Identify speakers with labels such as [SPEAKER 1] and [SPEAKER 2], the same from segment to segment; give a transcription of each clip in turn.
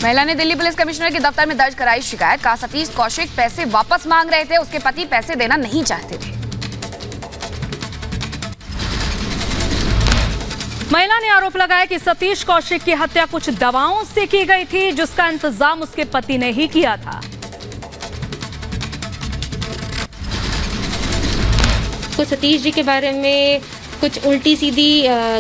[SPEAKER 1] महिला ने Delhi police commissioner के दफ्तर में दर्ज कराई शिकायत। कहा सतीश कौशिक पैसे वापस मांग रहे थे, उसके पति पैसे देना नहीं चाहते थे।
[SPEAKER 2] महिला ने आरोप लगाया कि सतीश कौशिक की हत्या कुछ दवाओं से की गई थी, जिसका इंतजाम उसके पति ने ही किया था।
[SPEAKER 3] तो सतीश जी के बारे में कुछ उल्टी सीधी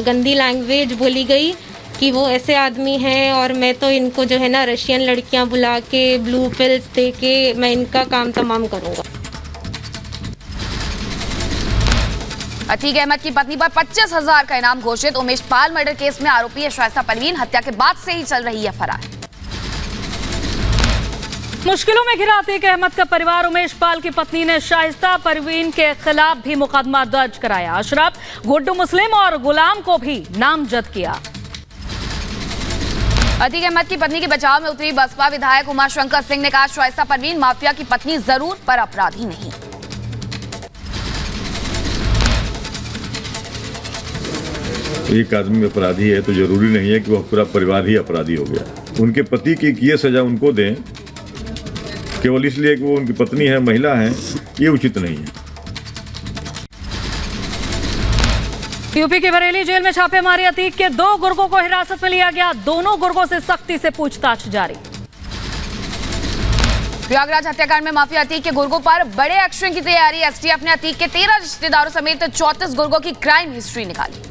[SPEAKER 3] गंदी लैंग्वेज बोली गई कि वो ऐसे आदमी हैं और मैं तो इनको जो है ना रशियन लड़कियां बुला के ब्लू पिल्स दे के मैं इनका काम तमाम करूंगा।
[SPEAKER 1] अतीक अहमद की पत्नी पर 25,000 का इनाम घोषित। उमेश पाल मर्डर केस में आरोपी है शाइस्ता परवीन। हत्या के बाद से ही चल रही है फरार।
[SPEAKER 2] मुश्किलों में घिरा अतीक अहमद का परिवार। उमेश पाल की पत्नी ने शाइस्ता परवीन के खिलाफ भी मुकदमा दर्ज कराया। अशरफ, गुड्डू मुस्लिम और गुलाम को भी नामजद किया।
[SPEAKER 1] अतीक अहमद की पत्नी के बचाव में उतरी बसपा विधायक उमाशंकर सिंह ने कहा शाइस्ता परवीन माफिया की पत्नी जरूर पर अपराधी नहीं।
[SPEAKER 4] एक आदमी अपराधी है तो जरूरी नहीं है कि वह पूरा परिवार ही अपराधी हो गया। उनके पति की ये सजा उनको दें केवल इसलिए कि वो उनकी पत्नी है, महिला है, ये उचित नहीं है।
[SPEAKER 2] यूपी की बरेली जेल में छापेमारी। अतीक के 2 गुर्गों को हिरासत में लिया गया। दोनों गुर्गों से सख्ती से पूछताछ जारी।
[SPEAKER 1] प्रयागराज हत्याकांड में माफिया अतीक के गुर्गों पर बड़े एक्शन की तैयारी। एसटीएफ ने अतीक के 13 रिश्तेदारों समेत 34 गुर्गों की क्राइम हिस्ट्री निकाली।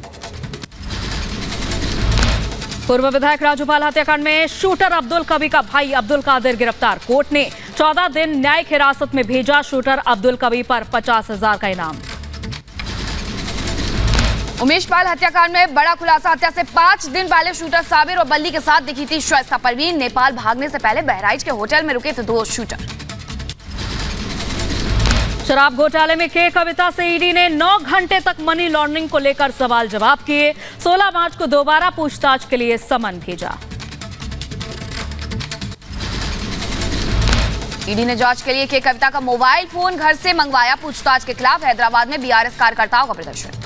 [SPEAKER 2] पूर्व विधायक राजूपाल हत्याकांड में शूटर अब्दुल कबीर का भाई अब्दुल कादिर गिरफ्तार। कोर्ट ने 14 दिन न्यायिक हिरासत में भेजा। शूटर अब्दुल कबीर पर 50,000 का इनाम।
[SPEAKER 1] उमेश पाल हत्याकांड में बड़ा खुलासा। हत्या से 5 दिन पहले शूटर साबिर और बल्ली के साथ दिखी थी शाइस्ता परवीन। नेपाल भागने से पहले बहराइच के होटल में रुके थे 2 शूटर।
[SPEAKER 2] शराब घोटाले में के कविता से ईडी ने 9 घंटे तक मनी लॉन्ड्रिंग को लेकर सवाल जवाब किए। 16 मार्च को दोबारा पूछताछ के लिए समन भेजा।
[SPEAKER 1] ईडी ने जांच के लिए के कविता का मोबाइल फोन घर से मंगवाया। पूछताछ के खिलाफ हैदराबाद में बीआरएस कार्यकर्ताओं का प्रदर्शन।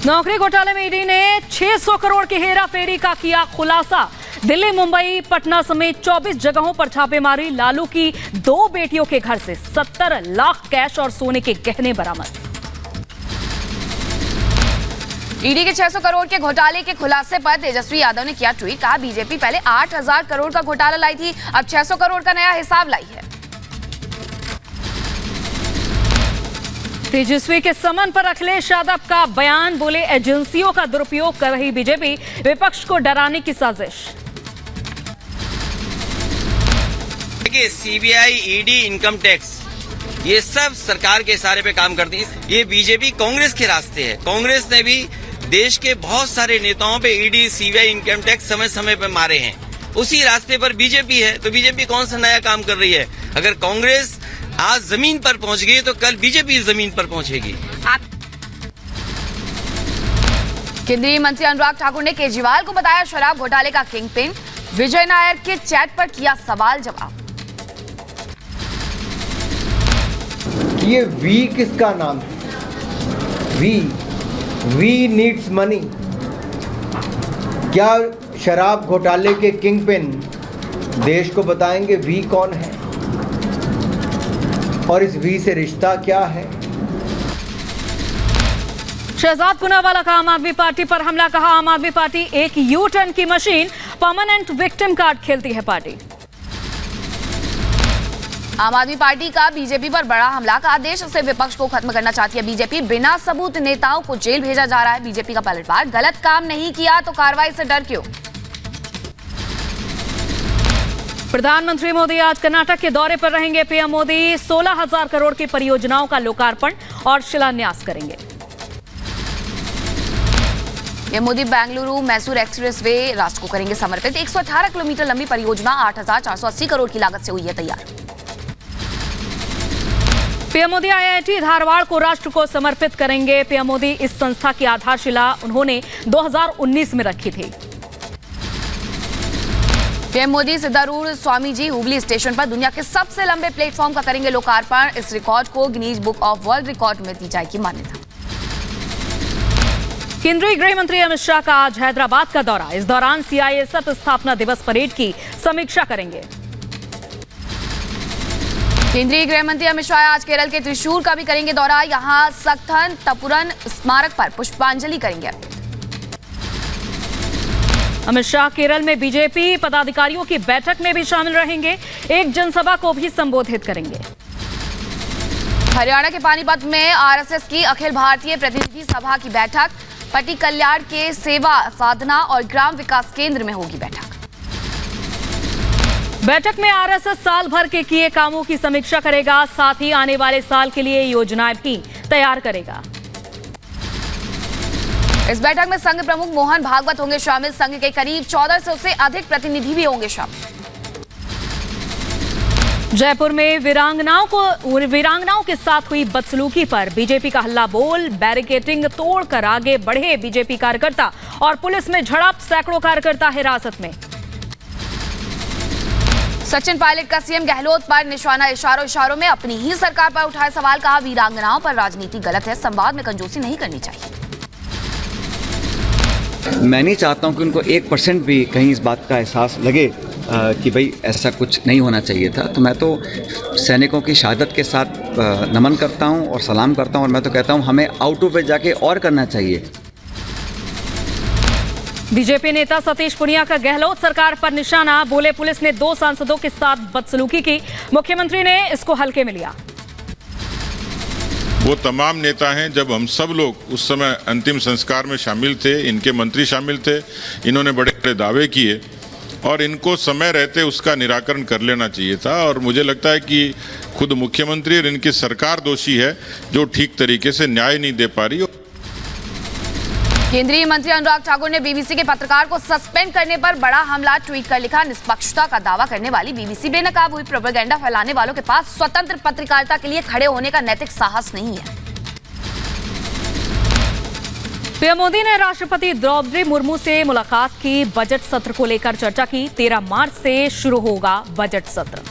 [SPEAKER 2] नौकरी घोटाले में ईडी ने 600 करोड़ की हेरा फेरी का किया खुलासा। दिल्ली, मुंबई, पटना समेत 24 जगहों पर छापेमारी। लालू की 2 बेटियों के घर से 70 लाख कैश और सोने के गहने बरामद।
[SPEAKER 1] ईडी के 600 करोड़ के घोटाले के खुलासे पर तेजस्वी यादव ने किया ट्वीट। कहा बीजेपी पहले 8,000 करोड़ का घोटाला लाई थी, अब 600 करोड़ का नया हिसाब लाई है।
[SPEAKER 2] तेजस्वी के समन पर अखिलेश यादव का बयान। बोले एजेंसियों का दुरुपयोग कर रही बीजेपी, विपक्ष को डराने की साजिश।
[SPEAKER 5] देखिए, सीबीआई, ईडी, इनकम टैक्स, ये सब सरकार के इशारे पे काम करती है। ये बीजेपी कांग्रेस के रास्ते है। कांग्रेस ने भी देश के बहुत सारे नेताओं पे ईडी, सीबीआई, इनकम टैक्स समय समय पे मारे हैं। उसी रास्ते पर बीजेपी है। तो बीजेपी कौन सा नया काम कर रही है? अगर कांग्रेस आज जमीन पर पहुंच गई तो कल बीजेपी जमीन पर पहुंचेगी।
[SPEAKER 1] केंद्रीय मंत्री अनुराग ठाकुर ने केजरीवाल को बताया शराब घोटाले का किंग पिन। विजय नायर के चैट पर किया सवाल जवाब।
[SPEAKER 6] ये वी किसका नाम है? We needs money. क्या शराब घोटाले के किंग पिन देश को बताएंगे वी कौन है और इस वी से रिश्ता क्या है?
[SPEAKER 2] शहजाद पुनावाला का आम आदमी पार्टी पर हमला। कहा आम आदमी पार्टी एक यू टर्न की मशीन, परमानेंट विक्टिम कार्ड खेलती है पार्टी।
[SPEAKER 1] आम आदमी पार्टी का बीजेपी पर बड़ा हमला। कहा देश से विपक्ष को खत्म करना चाहती है बीजेपी। बिना सबूत नेताओं को जेल भेजा जा रहा है। बीजेपी का पलटवार। गलत काम नहीं किया तो कार्रवाई से डर क्यों?
[SPEAKER 2] प्रधानमंत्री मोदी आज कर्नाटक के दौरे पर रहेंगे। पीएम मोदी 16,000 करोड़ की परियोजनाओं का लोकार्पण और शिलान्यास करेंगे। PM Modi Bengaluru Mysore express way राष्ट्र को करेंगे समर्पित। 118 किलोमीटर लंबी परियोजना 8,480 करोड़ की लागत से हुई है तैयार। पीएम मोदी आईआईटी धारवाड़ को राष्ट्र को समर्पित करेंगे। पीएम मोदी इस संस्था की आधारशिला उन्होंने 2019 में रखी थी। पीएम मोदी सिद्धारूढ़ स्वामी जी हुबली स्टेशन पर दुनिया के सबसे लंबे प्लेटफॉर्म का करेंगे लोकार्पण। इस रिकॉर्ड को Guinness book of world record में दी जाएगी मान्यता। केंद्रीय गृह मंत्री अमित शाह का आज हैदराबाद का दौरा। इस दौरान सीआईएसएफ स्थापना दिवस परेड की समीक्षा करेंगे।
[SPEAKER 1] केंद्रीय गृह मंत्री अमित शाह आज केरल के त्रिशूर का भी करेंगे दौरा। यहां सक्थन तपुरन स्मारक पर पुष्पांजलि करेंगे।
[SPEAKER 2] अमित शाह केरल में बीजेपी पदाधिकारियों की बैठक में भी शामिल रहेंगे। एक जनसभा को भी संबोधित करेंगे।
[SPEAKER 1] हरियाणा के पानीपत में आरएसएस की अखिल भारतीय प्रतिनिधि सभा की बैठक। पट्टी कल्याण के सेवा साधना और ग्राम विकास केंद्र में होगी बैठक।
[SPEAKER 2] बैठक में आरएसएस साल भर के किए कामों की समीक्षा करेगा। साथ ही आने वाले साल के लिए योजनाएं भी तैयार करेगा।
[SPEAKER 1] इस बैठक में संघ प्रमुख मोहन भागवत होंगे शामिल। संघ के करीब 1400 से अधिक प्रतिनिधि भी होंगे शामिल।
[SPEAKER 2] जयपुर में वीरांगनाओं के साथ हुई बदसलूकी पर बीजेपी का हल्ला बोल। बैरिकेडिंग तोड़कर आगे बढ़े बीजेपी कार्यकर्ता और पुलिस में झड़प। सैकड़ों कार्यकर्ता हिरासत में।
[SPEAKER 1] सचिन पायलट का सीएम गहलोत पर निशाना। इशारों में अपनी ही सरकार पर उठाए सवाल। कहा वीरांगनाओं पर राजनीति गलत है, संवाद में कंजूसी नहीं करनी चाहिए।
[SPEAKER 7] मैं नहीं चाहता हूं कि उनको 1% भी कहीं इस बात का एहसास लगे कि भाई ऐसा कुछ नहीं होना चाहिए था। तो मैं तो सैनिकों की शहादत के साथ नमन करता हूं और सलाम करता हूं, और मैं तो कहता हूं हमें आउट ऑफ वे जाके और करना चाहिए।
[SPEAKER 2] बीजेपी नेता सतीश पुनिया का गहलोत सरकार पर निशाना। बोले पुलिस ने 2 सांसदों के साथ बदसलूकी की, मुख्यमंत्री ने इसको हल्के में लिया।
[SPEAKER 8] वो तमाम नेता हैं, जब हम सब लोग उस समय अंतिम संस्कार में शामिल थे, इनके मंत्री शामिल थे, इन्होंने बड़े बड़े दावे किए और इनको समय रहते उसका निराकरण कर लेना चाहिए था। और मुझे लगता है कि खुद मुख्यमंत्री और इनकी सरकार दोषी है जो ठीक तरीके से न्याय नहीं दे पा रही।
[SPEAKER 1] केंद्रीय मंत्री अनुराग ठाकुर ने बीबीसी के पत्रकार को सस्पेंड करने पर बड़ा हमला ट्वीट कर लिखा। निष्पक्षता का दावा करने वाली बीबीसी बेनकाब हुई। प्रोपेगेंडा फैलाने वालों के पास स्वतंत्र पत्रकारिता के लिए खड़े होने का नैतिक साहस नहीं है।
[SPEAKER 2] पीएम मोदी ने राष्ट्रपति द्रौपदी मुर्मू से मुलाकात की। बजट सत्र को लेकर चर्चा की। 13 मार्च से शुरू होगा बजट सत्र।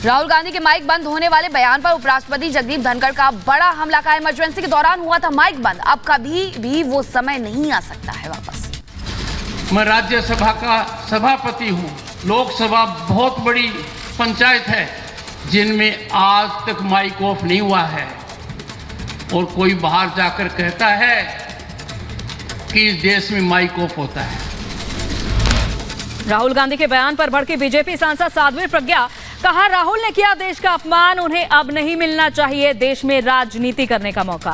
[SPEAKER 1] राहुल गांधी के माइक बंद होने वाले बयान पर उपराष्ट्रपति जगदीप धनखड़ का बड़ा हमला। का इमरजेंसी के दौरान हुआ था माइक बंद, अब कभी भी वो समय नहीं आ सकता है वापस।
[SPEAKER 9] मैं राज्यसभा का सभापति हूं। लोकसभा बहुत बड़ी पंचायत है जिनमें आज तक माइक ऑफ नहीं हुआ है, और कोई बाहर जाकर कहता है कि इस देश में माइक ऑफ होता है।
[SPEAKER 2] राहुल गांधी के बयान पर भड़की बीजेपी सांसद साध्वी प्रज्ञा। कहा राहुल ने किया देश का अपमान, उन्हें अब नहीं मिलना चाहिए देश में राजनीति करने का मौका।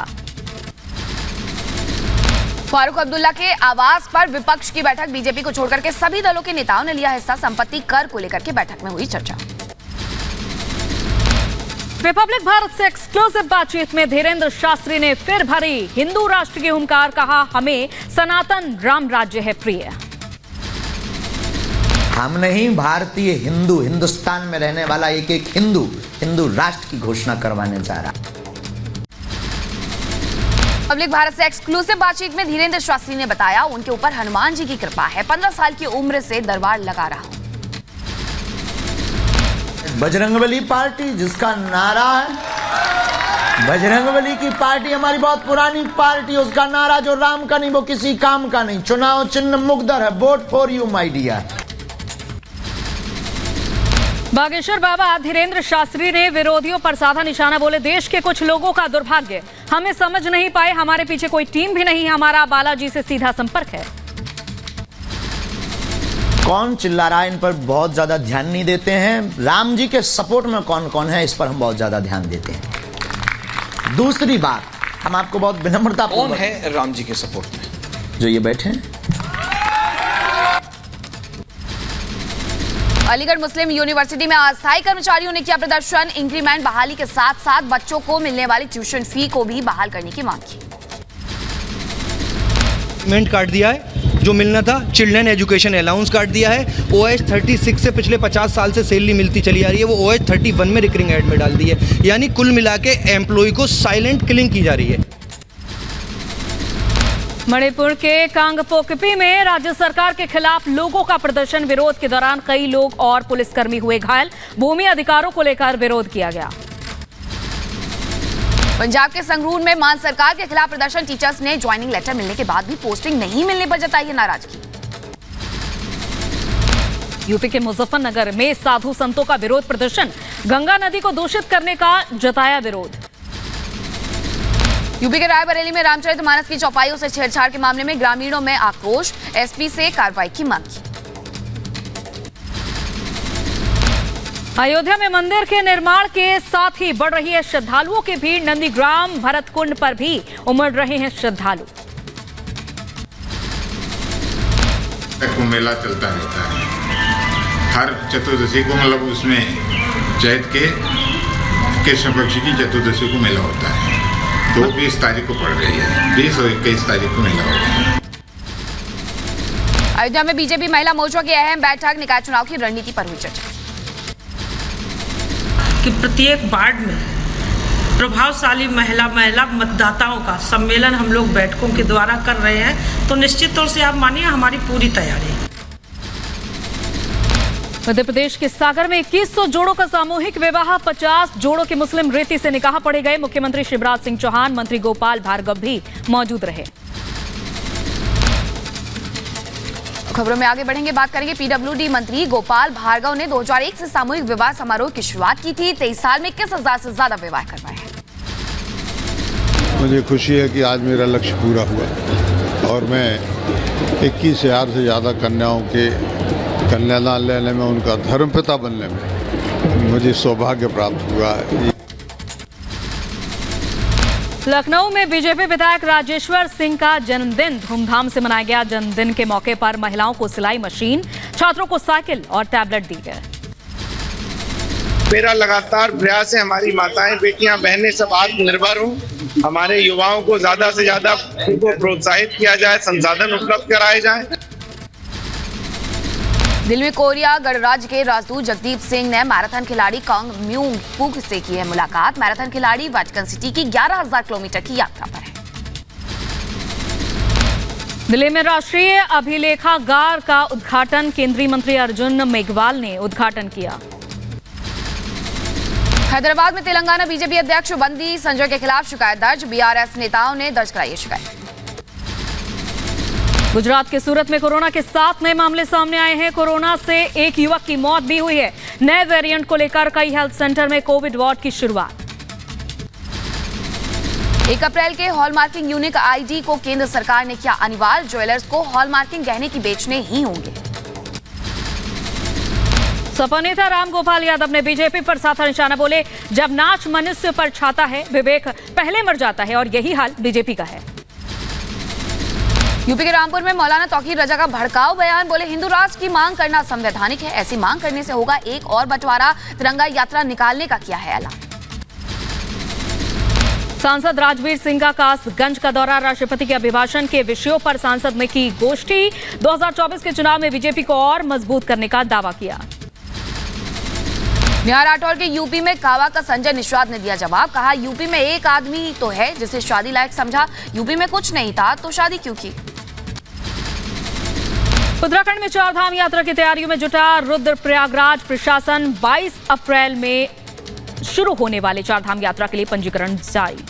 [SPEAKER 1] फारूक अब्दुल्ला के आवास पर विपक्ष की बैठक। बीजेपी को छोड़कर के सभी दलों के नेताओं ने लिया हिस्सा। संपत्ति कर को लेकर के बैठक में हुई चर्चा।
[SPEAKER 2] रिपब्लिक भारत से एक्सक्लूसिव बातचीत में धीरेन्द्र शास्त्री ने फिर भरी हिंदू राष्ट्र की हुंकार। कहा हमें सनातन राम राज्य है प्रिय।
[SPEAKER 10] हम नहीं, भारतीय हिंदू, हिंदुस्तान में रहने वाला एक एक हिंदू राष्ट्र की घोषणा करवाने जा रहा।
[SPEAKER 1] पब्लिक भारत से एक्सक्लूसिव बातचीत में धीरेन्द्र शास्त्री ने बताया उनके ऊपर हनुमान जी की कृपा है। 15 साल की उम्र से दरबार लगा रहा हूं।
[SPEAKER 10] बजरंगबली पार्टी जिसका नारा है, बजरंगबली की पार्टी हमारी बहुत पुरानी पार्टी, उसका नारा जो राम का नहीं वो किसी काम का नहीं। चुनाव चिन्ह मुकद्दर है, vote for you my dear.
[SPEAKER 2] Bageshwar Baba Dhirendra Shastri ने विरोधियों पर साधा निशाना। बोले देश के कुछ लोगों का दुर्भाग्य, हमें समझ नहीं पाए, हमारे पीछे कोई टीम भी नहीं, हमारा बालाजी से सीधा संपर्क है।
[SPEAKER 10] कौन चिल्ला रहा है इन पर बहुत ज्यादा ध्यान नहीं देते हैं। राम जी के सपोर्ट में कौन कौन है इस पर हम बहुत ज्यादा ध्यान देते हैं। दूसरी बात, हम आपको बहुत विनम्रता,
[SPEAKER 11] कौन है राम जी के सपोर्ट में?
[SPEAKER 10] जो ये बैठे हैं।
[SPEAKER 1] अलीगढ़ मुस्लिम यूनिवर्सिटी में अस्थायी कर्मचारियों ने किया प्रदर्शन। इंक्रीमेंट बहाली के साथ साथ बच्चों को मिलने वाली ट्यूशन फी को भी बहाल करने की मांग की।
[SPEAKER 12] इंक्रीमेंट काट दिया है जो मिलना था, चिल्ड्रन एजुकेशन अलाउंस काट दिया है। OH 36 से पिछले 50 साल से सैलरी मिलती चली आ रही है, वो OH 31 में रिकरिंग एड में डाल दी है। यानी कुल मिला के एम्प्लॉय को साइलेंट किलिंग की जा रही है।
[SPEAKER 2] मणिपुर के कांगपोकपी में राज्य सरकार के खिलाफ लोगों का प्रदर्शन। विरोध के दौरान कई लोग और पुलिसकर्मी हुए घायल। भूमि अधिकारों को लेकर विरोध किया गया।
[SPEAKER 1] पंजाब के संगरूर में मान सरकार के खिलाफ प्रदर्शन, टीचर्स ने ज्वाइनिंग लेटर मिलने के बाद भी पोस्टिंग नहीं मिलने पर जताई है नाराजगी।
[SPEAKER 2] यूपी के मुजफ्फरनगर में साधु संतों का विरोध प्रदर्शन, गंगा नदी को दूषित करने का जताया विरोध।
[SPEAKER 1] यूपी के रायबरेली में रामचरितमानस की चौपाइयों से छेड़छाड़ के मामले में ग्रामीणों में आक्रोश, एसपी से कार्रवाई की मांग की।
[SPEAKER 2] अयोध्या में मंदिर के निर्माण के साथ ही बढ़ रही है श्रद्धालुओं की भीड़, नंदीग्राम भरतकुंड पर भी उमड़ रहे हैं श्रद्धालु।
[SPEAKER 13] कुंभ मेला चलता रहता है हर चतुर्दशी को, मतलब उसमें चैत के कृष्ण पक्ष की चतुर्दशी को मेला होता है। तो 20 तारीख को पड़ रही है, 20 और 21 तारीख को मेला होता है।
[SPEAKER 1] अयोध्या में बीजेपी महिला मोर्चा की अहम बैठक, निकाय चुनाव की रणनीति पर हुई चर्चा।
[SPEAKER 14] कि प्रत्येक वार्ड में प्रभावशाली महिला मतदाताओं का सम्मेलन हम लोग बैठकों के द्वारा कर रहे हैं, तो निश्चित तौर से आप मानिए हमारी पूरी तैयारी है।
[SPEAKER 2] मध्य प्रदेश के सागर में 2100 जोड़ों का सामूहिक विवाह, 50 जोड़ों के मुस्लिम रीति से निकाह पढ़े गए। मुख्यमंत्री शिवराज सिंह चौहान, मंत्री गोपाल भार्गव भी मौजूद रहे।
[SPEAKER 1] खबरों में आगे बढ़ेंगे, बात करेंगे पीडब्ल्यूडी मंत्री गोपाल भार्गव ने 2001 से सामूहिक विवाह समारोह की शुरुआत की थी। 23 साल में 21,000 से ज्यादा विवाह करवाए हैं।
[SPEAKER 15] मुझे खुशी है कि आज मेरा लक्ष्य पूरा हुआ और मैं 21,000 से ज़्यादा कन्याओं के कन्यादान लेने में, उनका धर्मपिता बनने में मुझे सौभाग्य प्राप्त हुआ है।
[SPEAKER 2] लखनऊ में बीजेपी विधायक राजेश्वर सिंह का जन्मदिन धूमधाम से मनाया गया। जन्मदिन के मौके पर महिलाओं को सिलाई मशीन, छात्रों को साइकिल और टैबलेट दी गए।
[SPEAKER 16] मेरा लगातार प्रयास है हमारी माताएं, बेटियां, बहनें सब आत्मनिर्भर हों, हमारे युवाओं को ज्यादा से ज्यादा उनको प्रोत्साहित किया जाए, संसाधन उपलब्ध कराए जाए।
[SPEAKER 1] दिल्ली में कोरिया गणराज्य के राजदूत जगदीप सिंह ने मैराथन खिलाड़ी कांग म्यूंग पुक से की है मुलाकात। मैराथन खिलाड़ी वेटिकन सिटी की 11,000 किलोमीटर की यात्रा पर है।
[SPEAKER 2] दिल्ली में राष्ट्रीय अभिलेखागार का उद्घाटन केंद्रीय मंत्री अर्जुन मेघवाल ने उद्घाटन किया।
[SPEAKER 1] हैदराबाद में तेलंगाना बीजेपी अध्यक्ष बंदी संजय के खिलाफ शिकायत दर्ज, बीआरएस नेताओं ने दर्ज कराई शिकायत।
[SPEAKER 2] गुजरात के सूरत में कोरोना के 7 नए मामले सामने आए हैं। कोरोना से एक युवक की मौत भी हुई है। नए वेरिएंट को लेकर कई हेल्थ सेंटर में कोविड वार्ड की शुरुआत।
[SPEAKER 1] 1 अप्रैल के हॉलमार्किंग यूनिक आईडी को केंद्र सरकार ने किया अनिवार्य। ज्वेलर्स को हॉलमार्किंग गहने की बेचने ही होंगे।
[SPEAKER 2] सपा नेता रामगोपाल यादव ने बीजेपी पर साधा निशाना, बोले जब नाच मनुष्य पर छाता है, विवेक पहले मर जाता है और यही हाल बीजेपी का है।
[SPEAKER 1] यूपी के रामपुर में मौलाना तौकीर रजा का भड़काऊ बयान, बोले हिंदू राष्ट्र की मांग करना संवैधानिक है, ऐसी मांग करने से होगा एक और बंटवारा। तिरंगा यात्रा निकालने का किया है ऐलान।
[SPEAKER 2] सांसद राजवीर सिंह का कासगंज का दौरा, राष्ट्रपति के अभिभाषण के विषयों पर सांसद में की गोष्ठी। 2024 के चुनाव में बीजेपी को और मजबूत करने का दावा किया।
[SPEAKER 1] नेहा राठौर के यूपी में कावा का संजय निषाद ने दिया जवाब, कहा यूपी में एक आदमी तो है जिसे शादी लायक समझा, यूपी में कुछ नहीं था तो शादी क्यों की।
[SPEAKER 2] उत्तराखंड में 4 धाम यात्रा की तैयारियों में जुटा रुद्रप्रयागराज प्रशासन। 22 अप्रैल में शुरू होने वाले 4 धाम यात्रा के लिए पंजीकरण जारी।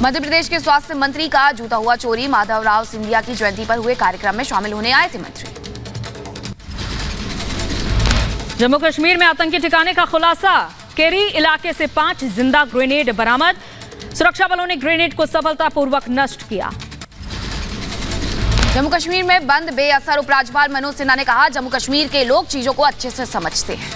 [SPEAKER 2] मध्य प्रदेश के स्वास्थ्य मंत्री का जूता हुआ चोरी, माधवराव सिंधिया की जयंती पर हुए कार्यक्रम में शामिल होने आए थे मंत्री। जम्मू कश्मीर में आतंकी ठिकाने का खुलासा, केरी इलाके से 5 जिंदा ग्रेनेड बरामद। सुरक्षा बलों ने ग्रेनेड को सफलतापूर्वक नष्ट किया। जम्मू कश्मीर में बंद बेअसर, उपराज्यपाल मनोज सिन्हा ने कहा जम्मू कश्मीर के लोग चीजों को अच्छे से समझते हैं।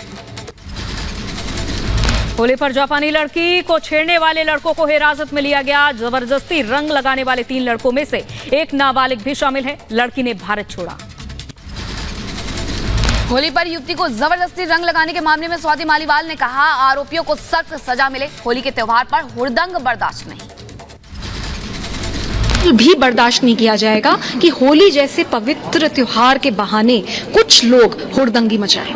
[SPEAKER 2] होली पर जापानी लड़की को छेड़ने वाले लड़कों को हिरासत में लिया गया। जबरदस्ती रंग लगाने वाले 3 लड़कों में से एक नाबालिग भी शामिल है। लड़की ने भारत छोड़ा। होली पर युवती को जबरदस्ती रंग लगाने के मामले में स्वाति मालीवाल ने कहा आरोपियों को सख्त सजा मिले। होली के त्योहार पर हुड़दंग बर्दाश्त नहीं,
[SPEAKER 17] भी बर्दाश्त नहीं किया जाएगा कि होली जैसे पवित्र त्योहार के बहाने कुछ लोग हुड़दंगी मचाएं।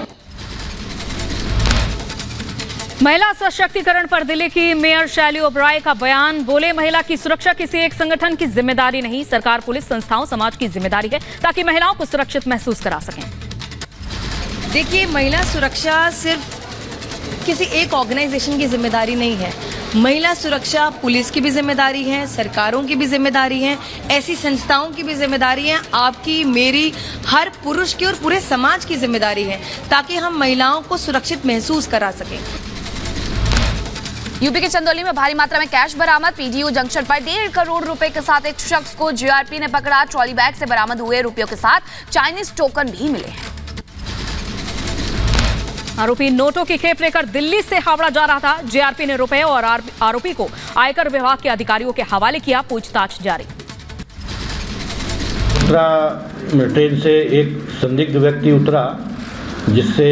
[SPEAKER 2] महिला सशक्तिकरण पर दिल्ली की मेयर शैली ओबराय का बयान, बोले महिला की सुरक्षा किसी एक संगठन की जिम्मेदारी नहीं, सरकार, पुलिस, संस्थाओं, समाज की जिम्मेदारी है ताकि महिलाओं को सुरक्षित महसूस करा सकें।
[SPEAKER 18] देखिए, महिला सुरक्षा सिर्फ किसी एक ऑर्गेनाइजेशन की जिम्मेदारी नहीं है। महिला सुरक्षा पुलिस की भी जिम्मेदारी है, सरकारों की भी जिम्मेदारी है, ऐसी संस्थाओं की भी जिम्मेदारी है, आपकी, मेरी, हर पुरुष की और पूरे समाज की जिम्मेदारी है, ताकि हम महिलाओं को सुरक्षित महसूस करा सकें।
[SPEAKER 1] यूपी के चंदौली में भारी मात्रा में कैश बरामद। पीडीयू जंक्शन पर 1.5 करोड़ रुपए के साथ एक शख्स को जीआरपी ने पकड़ा। ट्रॉली बैग से बरामद हुए रुपयों के साथ चाइनीज टोकन भी मिले हैं।
[SPEAKER 2] आरोपी नोटों की खेप लेकर दिल्ली से हावड़ा जा रहा था। जीआरपी ने रुपए और आरोपी को आयकर विभाग के अधिकारियों के हवाले किया। पूछताछ जारी।
[SPEAKER 19] ट्रेन से एक संदिग्ध व्यक्ति उतरा, जिससे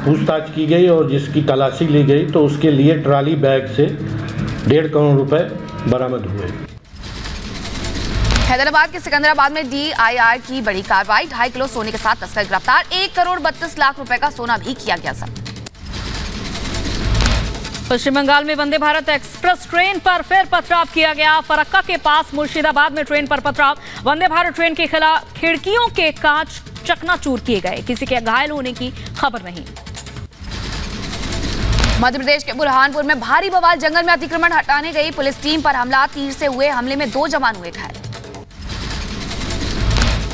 [SPEAKER 19] पूछताछ की गई और जिसकी तलाशी ली गई, तो उसके लिए ट्रॉली बैग से 1.5 करोड़ रुपए बरामद हुए।
[SPEAKER 1] हैदराबाद के सिकंदराबाद में डीआईआर की बड़ी कार्रवाई। 2.5 किलो सोने के साथ तस्कर गिरफ्तार। 1 करोड़ 32 लाख रुपए का सोना भी किया गया जब्त।
[SPEAKER 2] पश्चिम बंगाल में वंदे भारत एक्सप्रेस ट्रेन पर फिर पथराव किया गया। फरक्का के पास मुर्शिदाबाद में ट्रेन पर पथराव। वंदे भारत ट्रेन के खिलाफ खिड़कियों के कांच चकनाचूर किए गए। किसी के घायल होने की खबर नहीं। मध्य प्रदेश के बुरहानपुर में भारी बवाल। जंगल में अतिक्रमण हटाने गई पुलिस टीम पर हमला। तीर से हुए हमले में 2 जवान हुए घायल।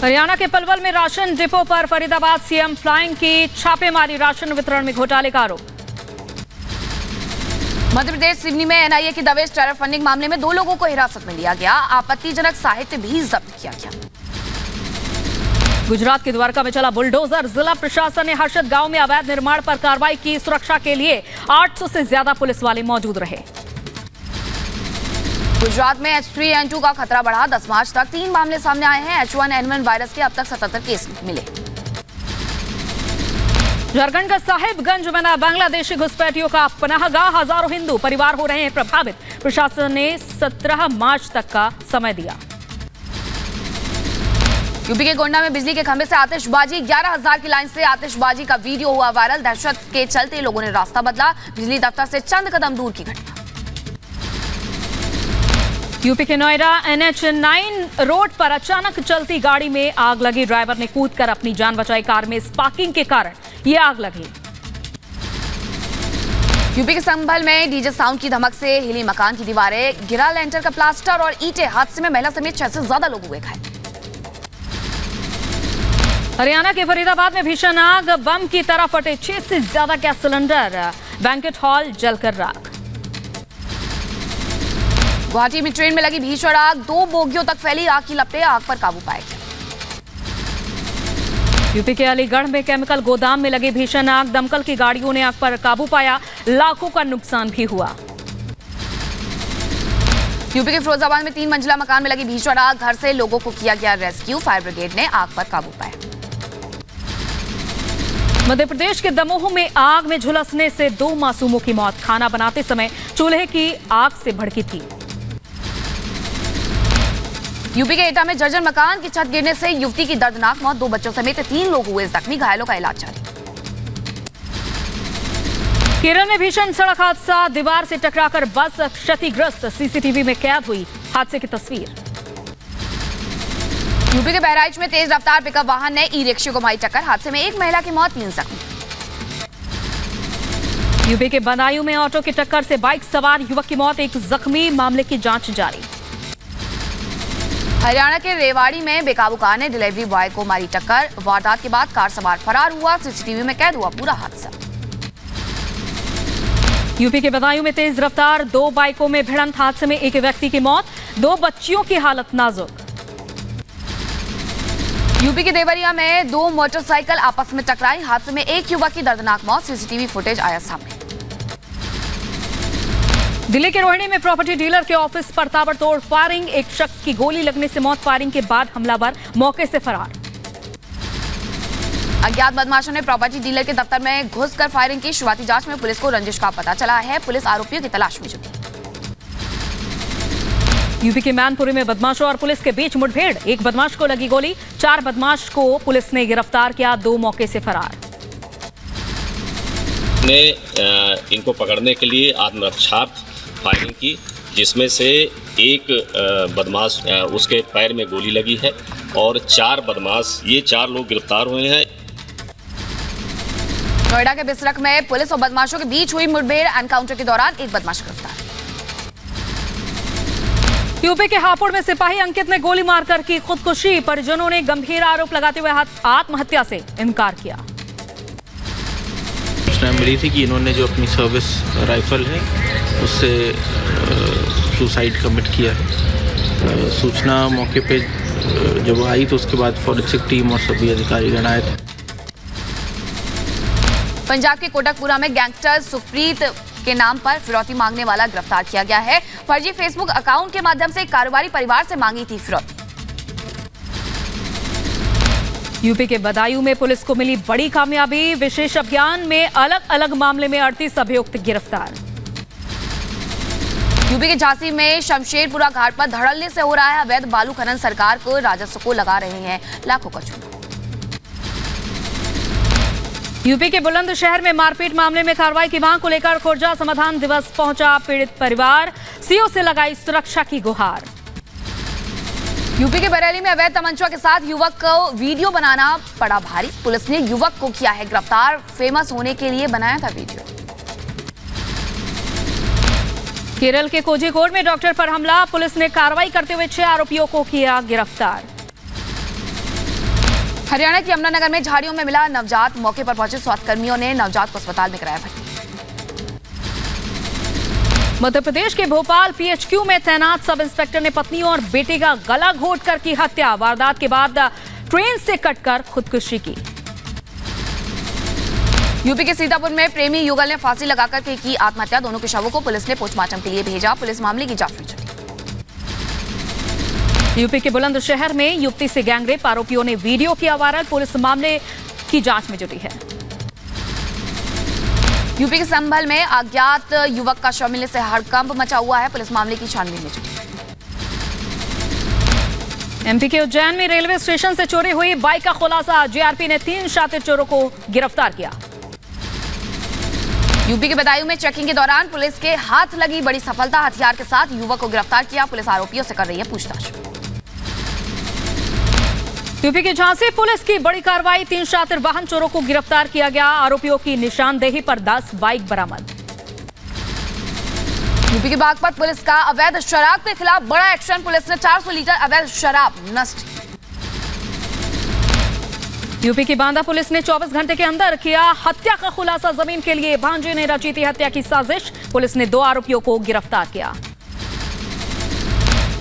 [SPEAKER 2] हरियाणा के पलवल में राशन डिपो पर फरीदाबाद सीएम फ्लाइंग की छापेमारी। राशन वितरण में घोटाले का आरोप। मध्य प्रदेश सिवनी में एनआईए की दबिश। टेरर फंडिंग मामले में 2 लोगों को हिरासत में लिया गया। आपत्तिजनक साहित्य भी जब्त किया गया। गुजरात के द्वारका में चला बुलडोजर। जिला प्रशासन ने हर्षद गांव में अवैध निर्माण पर कार्रवाई की। सुरक्षा के लिए 800 से ज्यादा पुलिस वाले मौजूद रहे। गुजरात में H3N2 का खतरा बढ़ा। 10 मार्च तक 3 मामले सामने आए हैं। H1N1 वायरस के अब तक 77 केस मिले। झारखंड का साहिबगंज बना बांग्लादेशी घुसपैठियों का पनाहगाह। हजारों हिंदू परिवार हो रहे हैं प्रभावित। प्रशासन ने 17 मार्च तक का समय दिया। यूपी के गोंडा में बिजली के खंभे से आतिशबाजी। 11,000 की लाइन से आतिशबाजी का वीडियो हुआ वायरल। दहशत के चलते लोगों ने रास्ता बदला। बिजली दफ्तर से चंद कदम दूर की घटना। यूपी के नोएडा NH9 रोड पर अचानक चलती गाड़ी में आग लगी। ड्राइवर ने कूदकर अपनी जान बचाई। कार में स्पार्किंग के कारण ये आग लगी। यूपी के संभल में डीजे साउंड की धमक से हिली मकान की दीवारें। गिरा लेंटर का प्लास्टर और ईंटें। हादसे में महिला समेत 6 से ज्यादा लोग हुए घायल। हरियाणा के फरीदाबाद में भीषण आग। बम की तरह फटे 6 से ज्यादा गैस सिलेंडर। बैंकेट हॉल जलकर राख। गुवाहाटी में ट्रेन में लगी भीषण आग। 2 बोगियों तक फैली आग की लपटें। आग पर काबू पाया गया। यूपी के अलीगढ़ में केमिकल गोदाम में लगी भीषण आग। दमकल की गाड़ियों ने आग पर काबू पाया। लाखों का नुकसान भी हुआ। यूपी के फिरोजाबाद में 3 मंजिला मकान में लगी भीषण आग। घर से लोगों को किया गया रेस्क्यू। फायर ब्रिगेड ने आग पर काबू पाया। मध्य प्रदेश के दमोह में आग में झुलसने से 2 मासूमों की मौत। खाना बनाते समय चूल्हे की आग से भड़की थी। यूपी के एटा में जर्जर मकान की छत गिरने से युवती की दर्दनाक मौत। 2 बच्चों समेत 3 लोग हुए जख्मी। घायलों का इलाज जारी। केरल में भीषण सड़क हादसा। दीवार से टकराकर बस क्षतिग्रस्त। सीसीटीवी में कैद हुई हादसे की तस्वीर। यूपी के बहराइच में तेज रफ्तार पिकअप वाहन ने ई-रिक्शे को मारी टक्कर। हादसे में 1 महिला की मौत, 3 जख्मी। यूपी के बदायूं में ऑटो की टक्कर से बाइक सवार युवक की मौत, 1 जख्मी। मामले की जांच जारी। हरियाणा के रेवाड़ी में बेकाबू कार ने डिलीवरी बॉय को मारी टक्कर। वारदात के बाद कार सवार फरार हुआ। सीसीटीवी में कैद हुआ पूरा हादसा। यूपी के बदायूं में तेज रफ्तार 2 बाइकों में भिड़ंत। हादसे में 1 व्यक्ति की मौत, 2 बच्चियों की हालत नाजुक। यूपी के देवरिया में 2 मोटरसाइकिल आपस में टकराई। हादसे में 1 युवक की दर्दनाक मौत। सीसीटीवी फुटेज आया सामने। दिल्ली के रोहिणी में प्रॉपर्टी डीलर के ऑफिस पर ताबड़तोड़ फायरिंग। 1 शख्स की गोली लगने से मौत। फायरिंग के बाद हमलावर मौके से फरार। अज्ञात बदमाशों ने प्रॉपर्टी डीलर के दफ्तर में घुसकर फायरिंग की। शुरुआती जांच में पुलिस को रंजिश का पता चला है। पुलिस आरोपियों की तलाश में जुटी। यूपी के मैनपुरी में बदमाशों और पुलिस के बीच मुठभेड़। 1 बदमाश को लगी गोली। 4 बदमाश को पुलिस ने गिरफ्तार किया। 2 मौके से फरार।
[SPEAKER 20] ने इनको पकड़ने के लिए आत्मरक्षार्थ फायरिंग की, जिसमें से 1 बदमाश उसके पैर में गोली लगी है और 4 बदमाश, ये 4 लोग गिरफ्तार हुए हैं।
[SPEAKER 1] नोएडा के बिसरख में पुलिस और बदमाशों के बीच हुई मुठभेड़, एनकाउंटर के दौरान एक बदमाश गिरफ्तार।
[SPEAKER 2] यूपी के हापुड़ में सिपाही अंकित ने गोली मारकर की खुदकुशी, परिजनों ने गंभीर आरोप लगाते हुए आत्महत्या से इनकार किया।
[SPEAKER 21] सूचना मिली थी कि इन्होंने जो अपनी सर्विस राइफल है उससे सुसाइड कमिट किया है। सूचना मौके पे जब आई तो उसके बाद फॉरेंसिक टीम और सभी अधिकारीगण आए थे।
[SPEAKER 1] पंजाब के कोटकपुरा में गैंगस्टर सुप्रीत के नाम पर फिरौती मांगने वाला गिरफ्तार किया गया है। फर्जी फेसबुक अकाउंट के माध्यम से कारोबारी परिवार से मांगी थी फिरौती।
[SPEAKER 2] यूपी के बदायूं में पुलिस को मिली बड़ी कामयाबी, विशेष अभियान में अलग अलग मामले में 38 अभियुक्त गिरफ्तार।
[SPEAKER 1] यूपी के झांसी में शमशेरपुरा घाट पर धड़ल्ले से हो रहा है अवैध बालू खनन, सरकार को राजस्व को लगा रहे हैं लाखों का चूना।
[SPEAKER 2] यूपी के बुलंदशहर में मारपीट मामले में कार्रवाई की मांग को लेकर खुर्जा समाधान दिवस पहुंचा पीड़ित परिवार, सीओ से लगाई सुरक्षा की गुहार।
[SPEAKER 1] यूपी के बरेली में अवैध तमंचा के साथ युवक को वीडियो बनाना पड़ा भारी, पुलिस ने युवक को किया है गिरफ्तार, फेमस होने के लिए बनाया था वीडियो।
[SPEAKER 2] केरल के कोझिकोड में डॉक्टर पर हमला, पुलिस ने कार्रवाई करते हुए 6 आरोपियों को किया गिरफ्तार।
[SPEAKER 1] हरियाणा के यमुनानगर में झाड़ियों में मिला नवजात, मौके पर पहुंचे स्वास्थ्यकर्मियों ने नवजात को अस्पताल में कराया भर्ती।
[SPEAKER 2] मध्य प्रदेश के भोपाल पीएचक्यू में तैनात सब इंस्पेक्टर ने पत्नी और बेटे का गला घोंटकर की हत्या, वारदात के बाद ट्रेन से कटकर खुदकुशी की। यूपी के सीतापुर में प्रेमी युगल ने फांसी लगाकर की आत्महत्या, दोनों के शवों को पुलिस ने पोस्टमार्टम के लिए भेजा, पुलिस मामले की जांच में जुटी। यूपी के बुलंदशहर में युवती से गैंगरेप, आरोपियों ने वीडियो किया वायरल, पुलिस मामले की जांच में जुटी है। यूपी के संभल में अज्ञात युवक का शव मिलने से हड़कंप मचा हुआ है, पुलिस मामले की छानबीन में जुटी है। एमपी के उज्जैन में रेलवे स्टेशन से चोरी हुई बाइक का खुलासा, जीआरपी ने 3 शातिर चोरों को गिरफ्तार किया। यूपी के बदायूं में चेकिंग के दौरान पुलिस के हाथ लगी बड़ी सफलता, हथियार के साथ युवक को गिरफ्तार किया, पुलिस आरोपियों से कर रही है पूछताछ। यूपी के झांसी पुलिस की बड़ी कार्रवाई, 3 शातिर वाहन चोरों को गिरफ्तार किया गया, आरोपियों की निशानदेही पर 10 बाइक बरामद। यूपी के बागपत पुलिस का अवैध शराब के खिलाफ बड़ा एक्शन, पुलिस ने 400 लीटर अवैध शराब नष्ट। यूपी की बांदा पुलिस ने 24 घंटे के अंदर किया हत्या का खुलासा, जमीन के लिए भांजे ने रची थी हत्या की साजिश, पुलिस ने 2 आरोपियों को गिरफ्तार किया।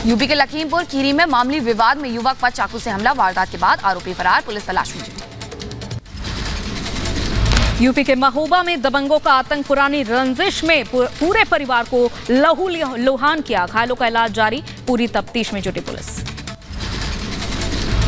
[SPEAKER 2] यूपी के लखीमपुर खीरी में मामूली विवाद में युवक पर चाकू से हमला, वारदात के बाद आरोपी फरार, पुलिस तलाश में जुटी। यूपी के महोबा में दबंगों का आतंक, पुरानी रंजिश में पूरे परिवार को लहूलुहान किया, घायलों का इलाज जारी, पूरी तफ्तीश में जुटी पुलिस।